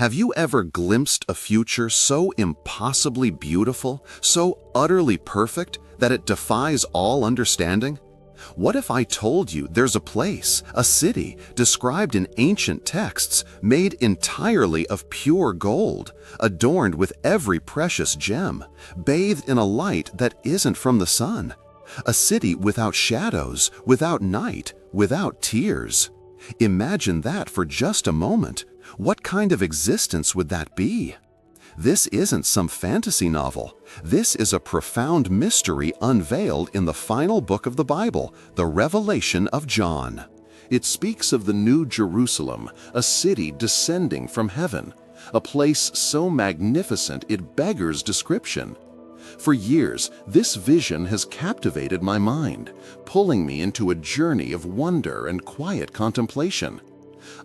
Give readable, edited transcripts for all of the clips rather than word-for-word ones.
Have you ever glimpsed a future so impossibly beautiful, so utterly perfect, that it defies all understanding? What if I told you there's a place, a city, described in ancient texts, made entirely of pure gold, adorned with every precious gem, bathed in a light that isn't from the sun? A city without shadows, without night, without tears. Imagine that for just a moment. What kind of existence would that be? This isn't some fantasy novel. This is a profound mystery unveiled in the final book of the Bible, the Revelation of John. It speaks of the New Jerusalem, a city descending from heaven, a place so magnificent it beggars description. For years, this vision has captivated my mind, pulling me into a journey of wonder and quiet contemplation.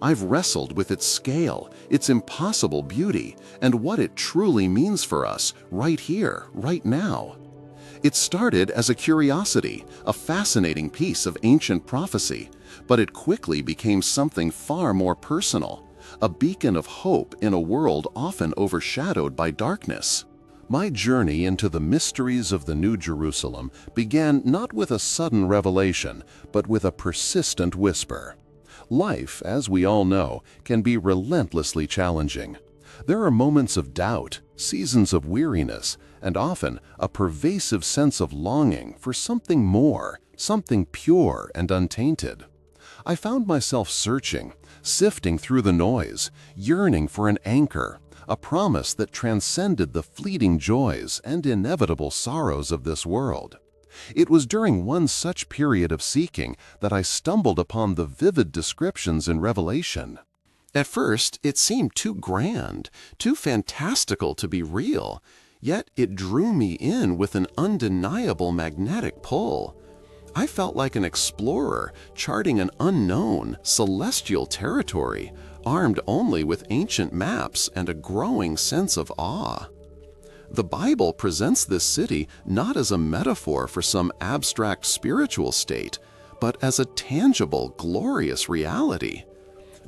I've wrestled with its scale, its impossible beauty, and what it truly means for us right here, right now. It started as a curiosity, a fascinating piece of ancient prophecy, but it quickly became something far more personal, a beacon of hope in a world often overshadowed by darkness. My journey into the mysteries of the New Jerusalem began not with a sudden revelation, but with a persistent whisper. Life, as we all know, can be relentlessly challenging. There are moments of doubt, seasons of weariness, and often a pervasive sense of longing for something more, something pure and untainted. I found myself searching, sifting through the noise, yearning for an anchor, a promise that transcended the fleeting joys and inevitable sorrows of this world. It was during one such period of seeking that I stumbled upon the vivid descriptions in Revelation. At first, it seemed too grand, too fantastical to be real, yet it drew me in with an undeniable magnetic pull. I felt like an explorer charting an unknown, celestial territory, armed only with ancient maps and a growing sense of awe. The Bible presents this city not as a metaphor for some abstract spiritual state, but as a tangible, glorious reality.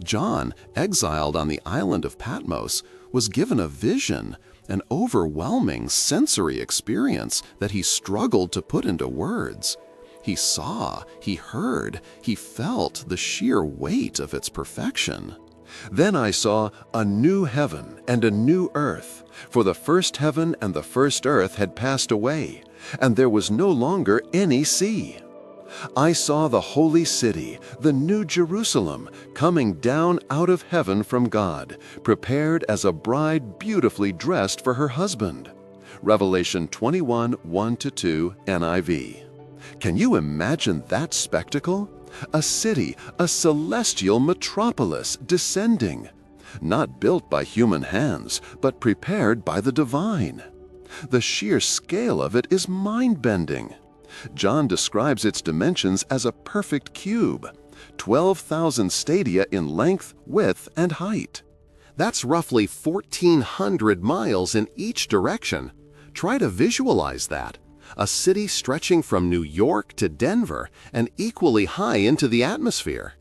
John, exiled on the island of Patmos, was given a vision, an overwhelming sensory experience that he struggled to put into words. He saw, he heard, he felt the sheer weight of its perfection. Then I saw a new heaven and a new earth, for the first heaven and the first earth had passed away, and there was no longer any sea. I saw the holy city, the New Jerusalem, coming down out of heaven from God, prepared as a bride beautifully dressed for her husband. Revelation 21, 1-2 NIV. Can you imagine that spectacle? A city, a celestial metropolis descending, not built by human hands, but prepared by the divine. The sheer scale of it is mind-bending. John describes its dimensions as a perfect cube, 12,000 stadia in length, width, and height. That's roughly 1,400 miles in each direction. Try to visualize that. A city stretching from New York to Denver and equally high into the atmosphere.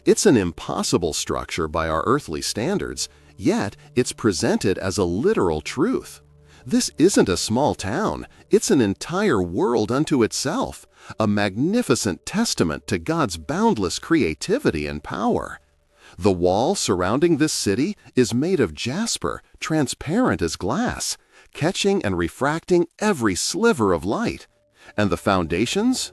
It's an impossible structure by our earthly standards, yet it's presented as a literal truth. This isn't a small town, it's an entire world unto itself, a magnificent testament to God's boundless creativity and power. The wall surrounding this city is made of jasper, transparent as glass, catching and refracting every sliver of light. And the foundations?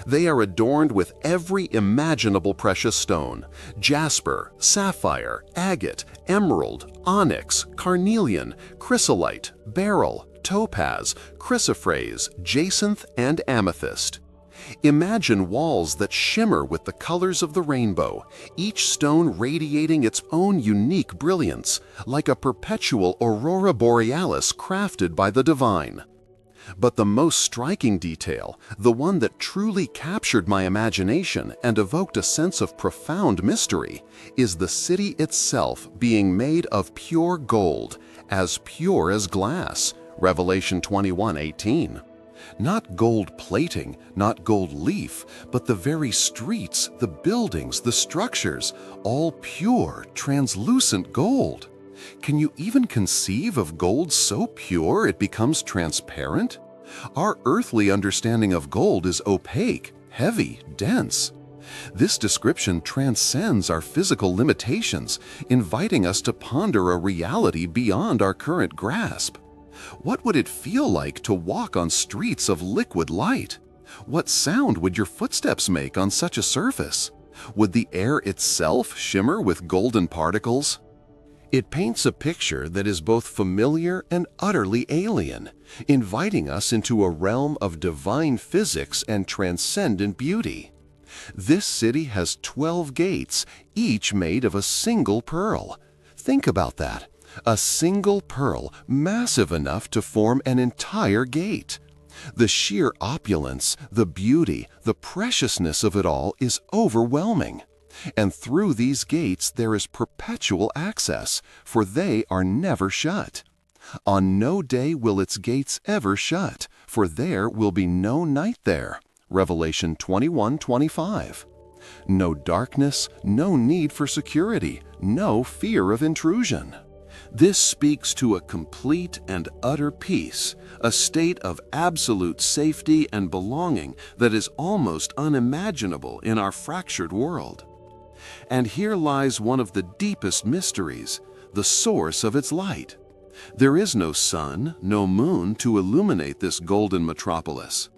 They are adorned with every imaginable precious stone: jasper, sapphire, agate, emerald, onyx, carnelian, chrysolite, beryl, topaz, chrysoprase, jacinth, and amethyst. Imagine walls that shimmer with the colors of the rainbow, each stone radiating its own unique brilliance, like a perpetual aurora borealis crafted by the divine. But the most striking detail, the one that truly captured my imagination and evoked a sense of profound mystery, is the city itself being made of pure gold, as pure as glass, Revelation 21:18. Not gold plating, not gold leaf, but the very streets, the buildings, the structures, all pure, translucent gold. Can you even conceive of gold so pure it becomes transparent? Our earthly understanding of gold is opaque, heavy, dense. This description transcends our physical limitations, inviting us to ponder a reality beyond our current grasp. What would it feel like to walk on streets of liquid light? What sound would your footsteps make on such a surface? Would the air itself shimmer with golden particles? It paints a picture that is both familiar and utterly alien, inviting us into a realm of divine physics and transcendent beauty. This city has 12 gates, each made of a single pearl. Think about that. A single pearl, massive enough to form an entire gate. The sheer opulence, the beauty, the preciousness of it all is overwhelming. And through these gates there is perpetual access, for they are never shut. On no day will its gates ever shut, for there will be no night there. Revelation 21:25. No darkness, no need for security, no fear of intrusion. This speaks to a complete and utter peace, a state of absolute safety and belonging that is almost unimaginable in our fractured world. And here lies one of the deepest mysteries, the source of its light. There is no sun, no moon to illuminate this golden metropolis.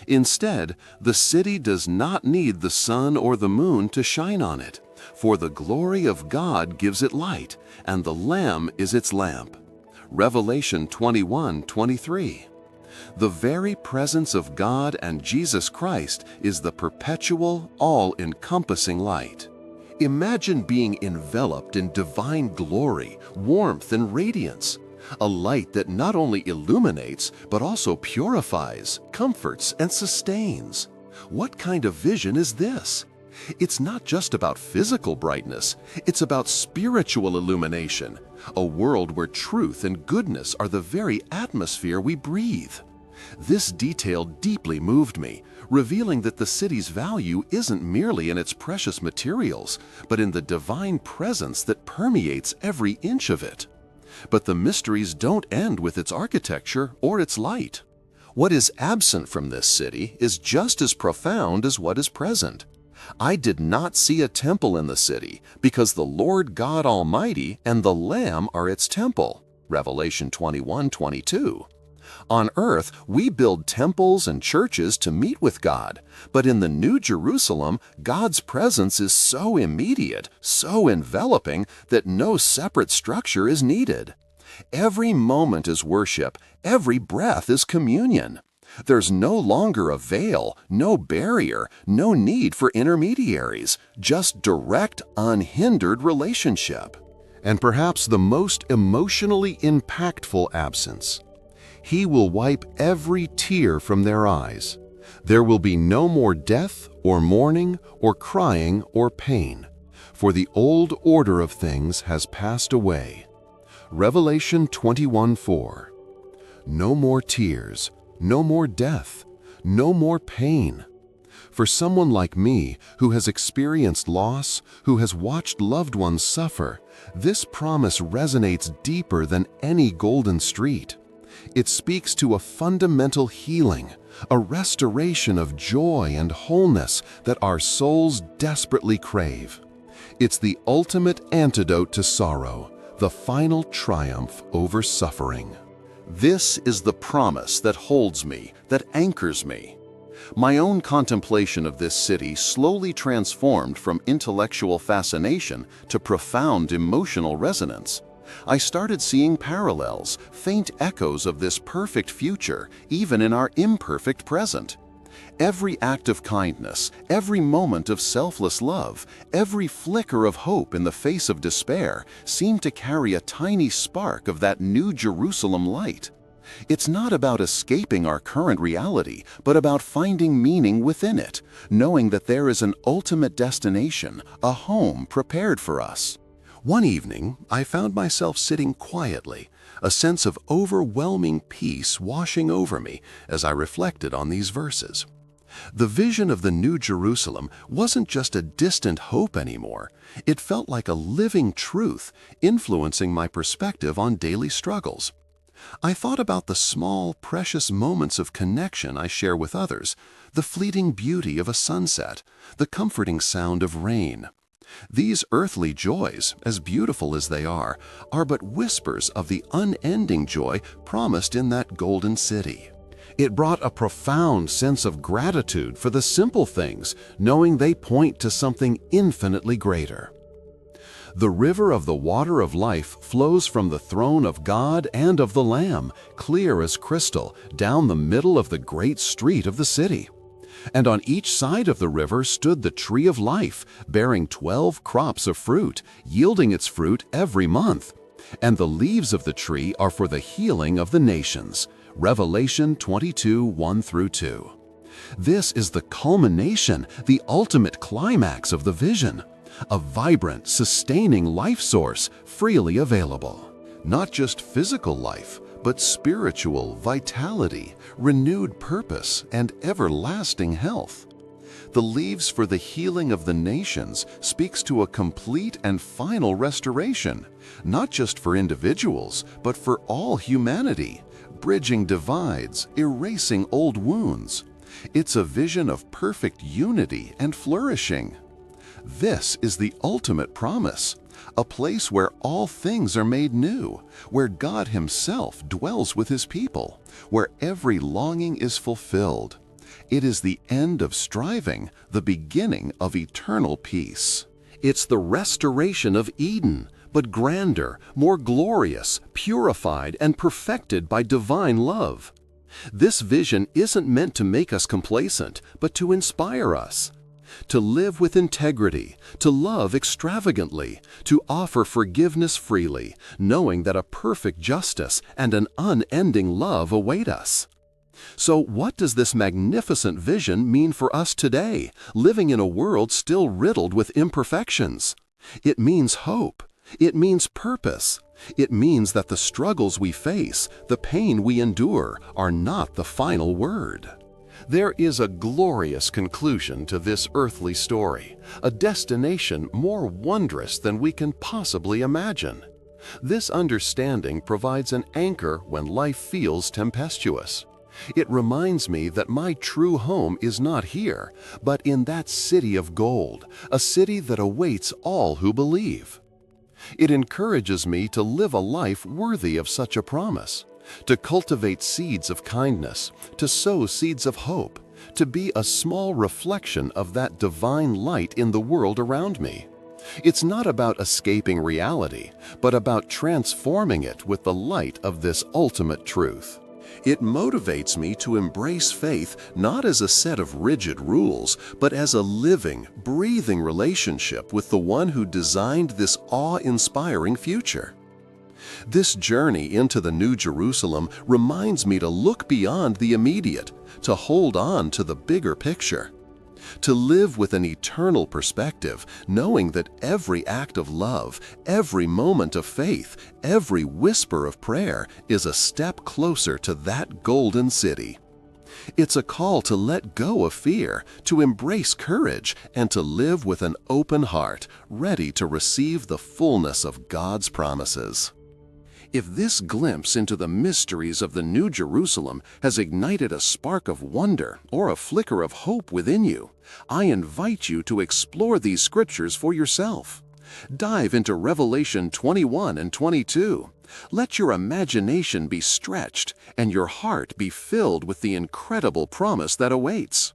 Instead, the city does not need the sun or the moon to shine on it, for the glory of God gives it light, and the Lamb is its lamp. Revelation 21:23. The very presence of God and Jesus Christ is the perpetual, all-encompassing light. Imagine being enveloped in divine glory, warmth, and radiance, a light that not only illuminates but also purifies, comforts, and sustains. What kind of vision is this? It's not just about physical brightness, it's about spiritual illumination, a world where truth and goodness are the very atmosphere we breathe. This detail deeply moved me, revealing that the city's value isn't merely in its precious materials, but in the divine presence that permeates every inch of it. But the mysteries don't end with its architecture or its light. What is absent from this city is just as profound as what is present. I did not see a temple in the city, because the Lord God Almighty and the Lamb are its temple. Revelation 21:22. On earth, we build temples and churches to meet with God, but in the New Jerusalem, God's presence is so immediate, so enveloping, that no separate structure is needed. Every moment is worship, every breath is communion. There's no longer a veil, no barrier, no need for intermediaries, just direct, unhindered relationship. And perhaps the most emotionally impactful absence. He will wipe every tear from their eyes. There will be no more death or mourning or crying or pain, for the old order of things has passed away. Revelation 21:4. No more tears, no more death, no more pain. For someone like me, who has experienced loss, who has watched loved ones suffer, this promise resonates deeper than any golden street. It speaks to a fundamental healing, a restoration of joy and wholeness that our souls desperately crave. It's the ultimate antidote to sorrow, the final triumph over suffering. This is the promise that holds me, that anchors me. My own contemplation of this city slowly transformed from intellectual fascination to profound emotional resonance. I started seeing parallels, faint echoes of this perfect future, even in our imperfect present. Every act of kindness, every moment of selfless love, every flicker of hope in the face of despair seemed to carry a tiny spark of that New Jerusalem light. It's not about escaping our current reality, but about finding meaning within it, knowing that there is an ultimate destination, a home prepared for us. One evening, I found myself sitting quietly, a sense of overwhelming peace washing over me as I reflected on these verses. The vision of the New Jerusalem wasn't just a distant hope anymore. It felt like a living truth, influencing my perspective on daily struggles. I thought about the small, precious moments of connection I share with others, the fleeting beauty of a sunset, the comforting sound of rain. These earthly joys, as beautiful as they are but whispers of the unending joy promised in that golden city. It brought a profound sense of gratitude for the simple things, knowing they point to something infinitely greater. The river of the water of life flows from the throne of God and of the Lamb, clear as crystal, down the middle of the great street of the city. And on each side of the river stood the tree of life, bearing 12 crops of fruit, yielding its fruit every month. And the leaves of the tree are for the healing of the nations. Revelation 22:1-2. This is the culmination, the ultimate climax of the vision. A vibrant, sustaining life source freely available. Not just physical life, but spiritual vitality, renewed purpose, and everlasting health. The leaves for the healing of the nations speaks to a complete and final restoration, not just for individuals, but for all humanity, bridging divides, erasing old wounds. It's a vision of perfect unity and flourishing. This is the ultimate promise, a place where all things are made new, where God Himself dwells with His people, where every longing is fulfilled. It is the end of striving, the beginning of eternal peace. It's the restoration of Eden, but grander, more glorious, purified, and perfected by divine love. This vision isn't meant to make us complacent, but to inspire us. To live with integrity, to love extravagantly, to offer forgiveness freely, knowing that a perfect justice and an unending love await us. So what does this magnificent vision mean for us today, living in a world still riddled with imperfections? It means hope. It means purpose. It means that the struggles we face, the pain we endure, are not the final word. There is a glorious conclusion to this earthly story, a destination more wondrous than we can possibly imagine. This understanding provides an anchor when life feels tempestuous. It reminds me that my true home is not here, but in that city of gold, a city that awaits all who believe. It encourages me to live a life worthy of such a promise, to cultivate seeds of kindness, to sow seeds of hope, to be a small reflection of that divine light in the world around me. It's not about escaping reality, but about transforming it with the light of this ultimate truth. It motivates me to embrace faith not as a set of rigid rules, but as a living, breathing relationship with the one who designed this awe-inspiring future. This journey into the New Jerusalem reminds me to look beyond the immediate, to hold on to the bigger picture, to live with an eternal perspective, knowing that every act of love, every moment of faith, every whisper of prayer is a step closer to that golden city. It's a call to let go of fear, to embrace courage, and to live with an open heart, ready to receive the fullness of God's promises. If this glimpse into the mysteries of the New Jerusalem has ignited a spark of wonder or a flicker of hope within you, I invite you to explore these scriptures for yourself. Dive into Revelation 21 and 22. Let your imagination be stretched and your heart be filled with the incredible promise that awaits.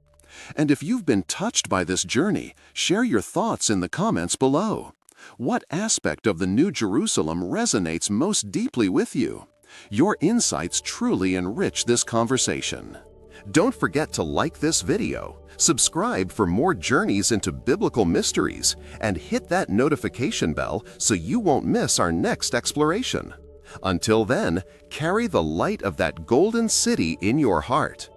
And if you've been touched by this journey, share your thoughts in the comments below. What aspect of the New Jerusalem resonates most deeply with you? Your insights truly enrich this conversation. Don't forget to like this video, subscribe for more journeys into biblical mysteries, and hit that notification bell so you won't miss our next exploration. Until then, carry the light of that golden city in your heart.